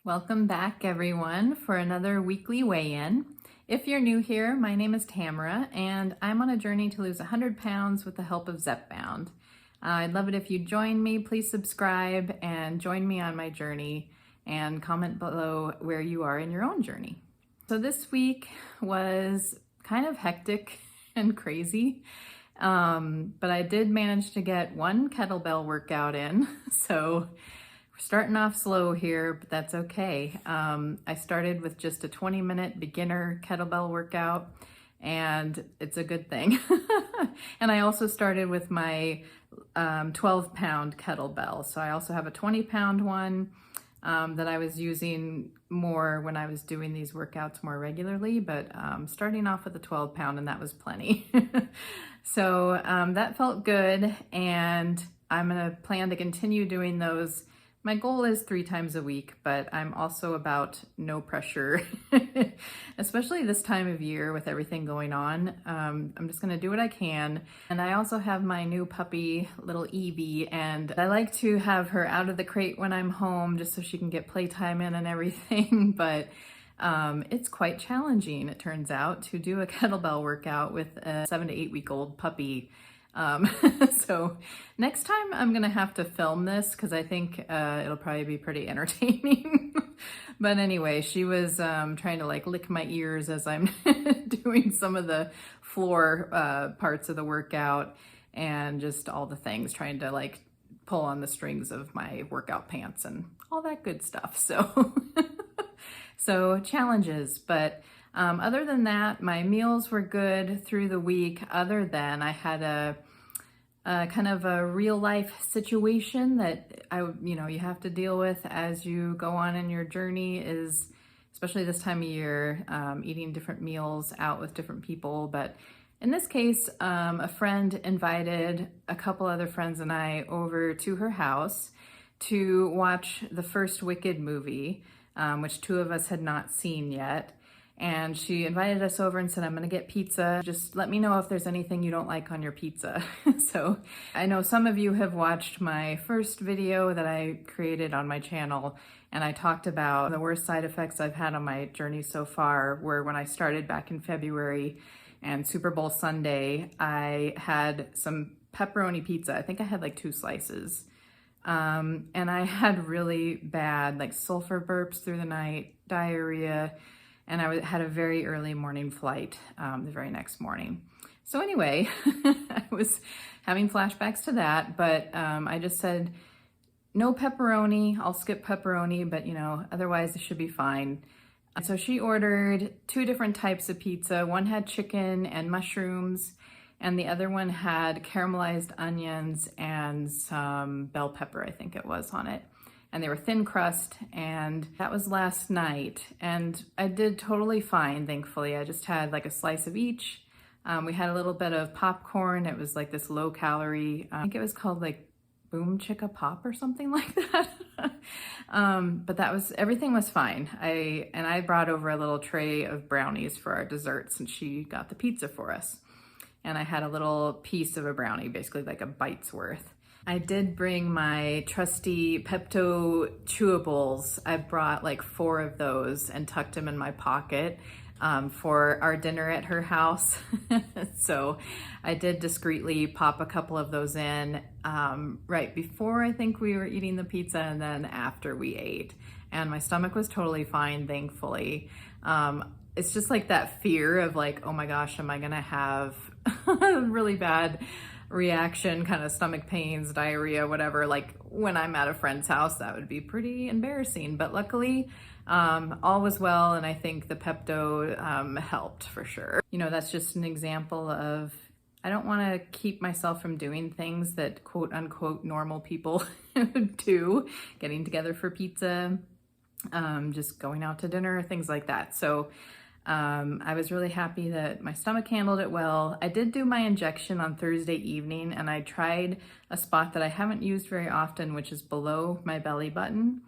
Welcome back, everyone, for another weekly weigh-in. If you're new here, my name is Tamara, and I'm on a journey to lose 100 pounds with the help of Zepbound. I'd love it if you join me. Please subscribe and join me on my journey, and comment below where you are in your own journey. So this week was kind of hectic and crazy, but I did manage to get one kettlebell workout in, so we're starting off slow here, but that's okay. I started with just a 20-minute beginner kettlebell workout, and it's a good thing. And I also started with my 12-pound kettlebell. So I also have a 20-pound one that I was using more when I was doing these workouts more regularly, but starting off with a 12-pound, and that was plenty. So that felt good, and I'm gonna plan to continue doing those. My goal is 3 times a week, but I'm also about no pressure, especially this time of year with everything going on. I'm just gonna do what I can. And I also have my new puppy, little Evie, and I like to have her out of the crate when I'm home just so she can get playtime in and everything, but it's quite challenging, it turns out, to do a kettlebell workout with a 7 to 8 week old puppy. So next time I'm gonna have to film this because I think it'll probably be pretty entertaining. But anyway, she was trying to like lick my ears as I'm doing some of the floor parts of the workout, and just all the things, trying to like pull on the strings of my workout pants and all that good stuff. So so challenges, but other than that, my meals were good through the week. Other than I had a kind of a real life situation that you have to deal with as you go on in your journey, is especially this time of year, eating different meals out with different people. But in this case, a friend invited a couple other friends and I over to her house to watch the first Wicked movie, which 2 of us had not seen yet. And she invited us over and said, I'm gonna get pizza. Just let me know if there's anything you don't like on your pizza. So I know some of you have watched my first video that I created on my channel, and I talked about the worst side effects I've had on my journey so far, where when I started back in February and Super Bowl Sunday, I had some pepperoni pizza. I think I had like 2 slices. And I had really bad like sulfur burps through the night, diarrhea, and I had a very early morning flight the very next morning. So anyway, I was having flashbacks to that, but I just said, no pepperoni, I'll skip pepperoni, but otherwise it should be fine. So she ordered 2 different types of pizza. One had chicken and mushrooms, and the other one had caramelized onions and some bell pepper, I think it was, on it. And they were thin crust, and that was last night. And I did totally fine, thankfully. I just had like a slice of each. We had a little bit of popcorn. It was like this low calorie, I think it was called like Boom Chicka Pop or something like that. But everything was fine. I brought over a little tray of brownies for our dessert since she got the pizza for us. And I had a little piece of a brownie, basically like a bite's worth. I did bring my trusty Pepto chewables. I brought like 4 of those and tucked them in my pocket for our dinner at her house. So I did discreetly pop a couple of those in right before I think we were eating the pizza, and then after we ate. And my stomach was totally fine, thankfully. It's just like that fear of like, oh my gosh, am I gonna have a really bad reaction, kind of stomach pains, diarrhea, whatever, like when I'm at a friend's house. That would be pretty embarrassing, but luckily all was well, and I think the Pepto helped for sure. That's just an example of, I don't want to keep myself from doing things that quote unquote normal people do, getting together for pizza, just going out to dinner, things like that. So I was really happy that my stomach handled it well. I did do my injection on Thursday evening, and I tried a spot that I haven't used very often, which is below my belly button.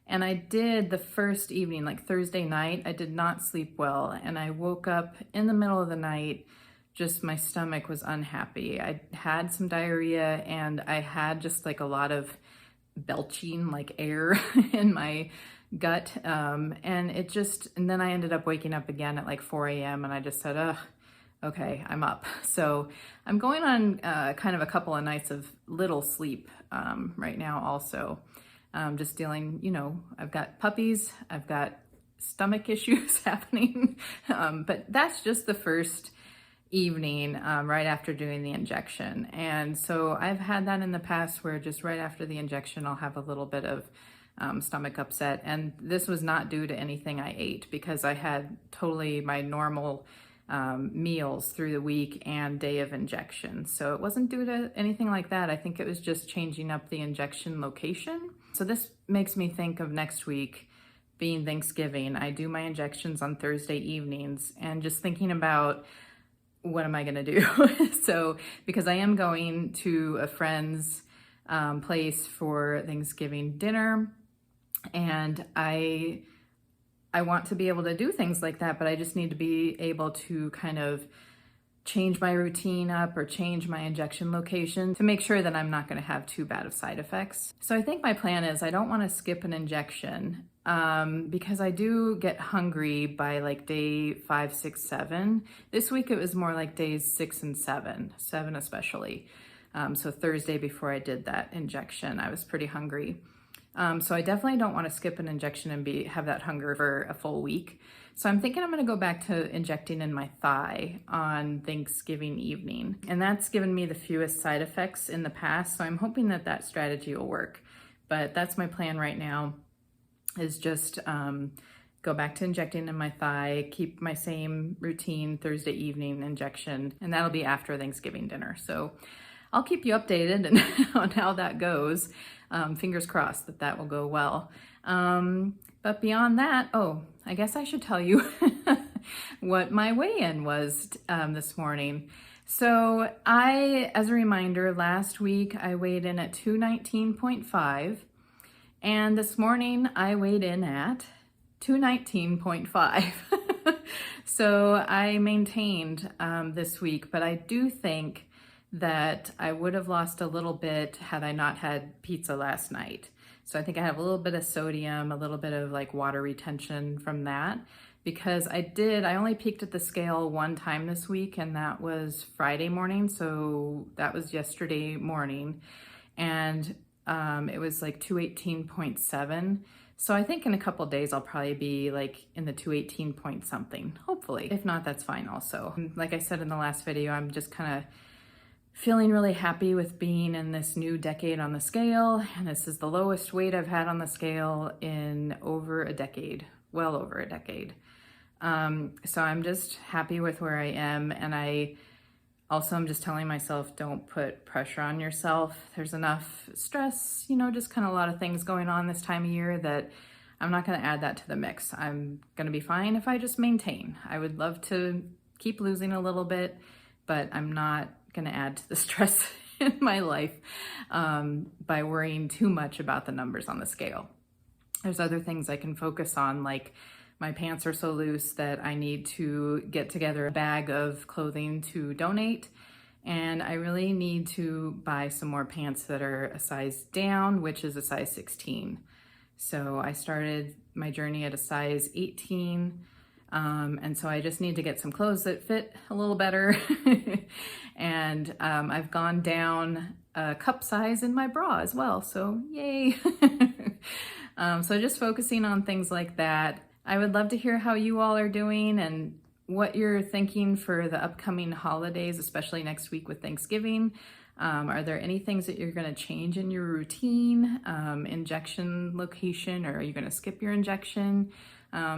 And I did the first evening, like Thursday night, I did not sleep well. And I woke up in the middle of the night, just my stomach was unhappy. I had some diarrhea, and I had just like a lot of belching like air in my gut. And then I ended up waking up again at like 4 a.m. and I just said, ugh, okay, I'm up. So I'm going on kind of a couple of nights of little sleep right now also. Just dealing, I've got puppies, I've got stomach issues happening, but that's just the first evening right after doing the injection. And so I've had that in the past where just right after the injection, I'll have a little bit of stomach upset. And this was not due to anything I ate because I had totally my normal meals through the week and day of injection. So it wasn't due to anything like that. I think it was just changing up the injection location. So this makes me think of next week being Thanksgiving. I do my injections on Thursday evenings and just thinking about what am I going to do? So, because I am going to a friend's place for Thanksgiving dinner, and I want to be able to do things like that, but I just need to be able to kind of change my routine up or change my injection location to make sure that I'm not going to have too bad of side effects. So I think my plan is I don't want to skip an injection because I do get hungry by like day 5, 6, 7. This week it was more like days 6 and 7 especially. So Thursday before I did that injection, I was pretty hungry. So I definitely don't want to skip an injection and have that hunger for a full week. So I'm thinking I'm going to go back to injecting in my thigh on Thanksgiving evening. And that's given me the fewest side effects in the past. So I'm hoping that that strategy will work. But that's my plan right now, is just go back to injecting in my thigh, keep my same routine Thursday evening injection, and that'll be after Thanksgiving dinner. So I'll keep you updated on how that goes. Fingers crossed that that will go well. But beyond that, I guess I should tell you what my weigh-in was this morning. So as a reminder, last week I weighed in at 219.5, and this morning I weighed in at 219.5. So I maintained this week, but I do think that I would have lost a little bit had I not had pizza last night. So I think I have a little bit of sodium, a little bit of like water retention from that, because I only peaked at the scale one time this week, and that was Friday morning. So that was yesterday morning, and it was like 218.7. So I think in a couple days I'll probably be like in the 218 point something, hopefully. If not, that's fine also. Like I said in the last video, I'm just kind of feeling really happy with being in this new decade on the scale, and this is the lowest weight I've had on the scale in over a decade, well over a decade. So I'm just happy with where I am, and I'm just telling myself, don't put pressure on yourself. There's enough stress, just kind of a lot of things going on this time of year that I'm not going to add that to the mix. I'm going to be fine if I just maintain. I would love to keep losing a little bit, but I'm not going to add to the stress in my life by worrying too much about the numbers on the scale. There's other things I can focus on, like my pants are so loose that I need to get together a bag of clothing to donate, and I really need to buy some more pants that are a size down, which is a size 16. So I started my journey at a size 18. And so I just need to get some clothes that fit a little better. And I've gone down a cup size in my bra as well. So yay. So just focusing on things like that. I would love to hear how you all are doing and what you're thinking for the upcoming holidays, especially next week with Thanksgiving. Are there any things that you're going to change in your routine, injection location, or are you going to skip your injection?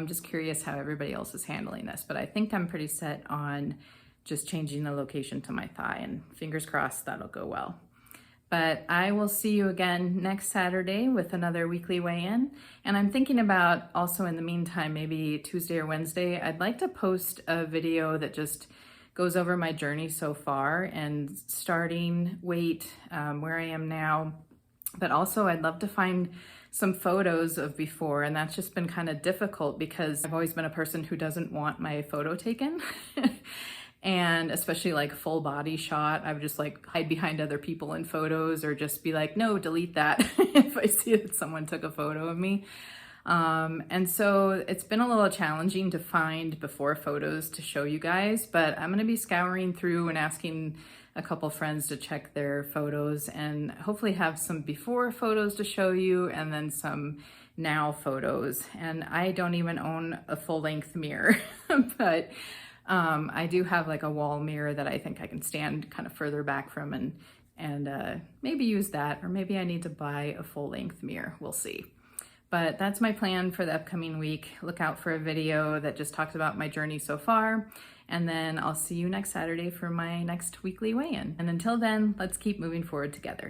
Just curious how everybody else is handling this, but I think I'm pretty set on just changing the location to my thigh, and fingers crossed that'll go well. But I will see you again next Saturday with another weekly weigh-in. And I'm thinking about also in the meantime, maybe Tuesday or Wednesday, I'd like to post a video that just goes over my journey so far and starting weight, where I am now. But also I'd love to find some photos of before, and that's just been kind of difficult because I've always been a person who doesn't want my photo taken. And especially like full body shot, I would just like hide behind other people in photos or just be like, no, delete that if I see that someone took a photo of me. And so it's been a little challenging to find before photos to show you guys, but I'm gonna be scouring through and asking a couple friends to check their photos and hopefully have some before photos to show you and then some now photos. And I don't even own a full-length mirror, but I do have like a wall mirror that I think I can stand kind of further back from and maybe use that, or maybe I need to buy a full-length mirror. We'll see. But that's my plan for the upcoming week. Look out for a video that just talks about my journey so far. And then I'll see you next Saturday for my next weekly weigh-in. And until then, let's keep moving forward together.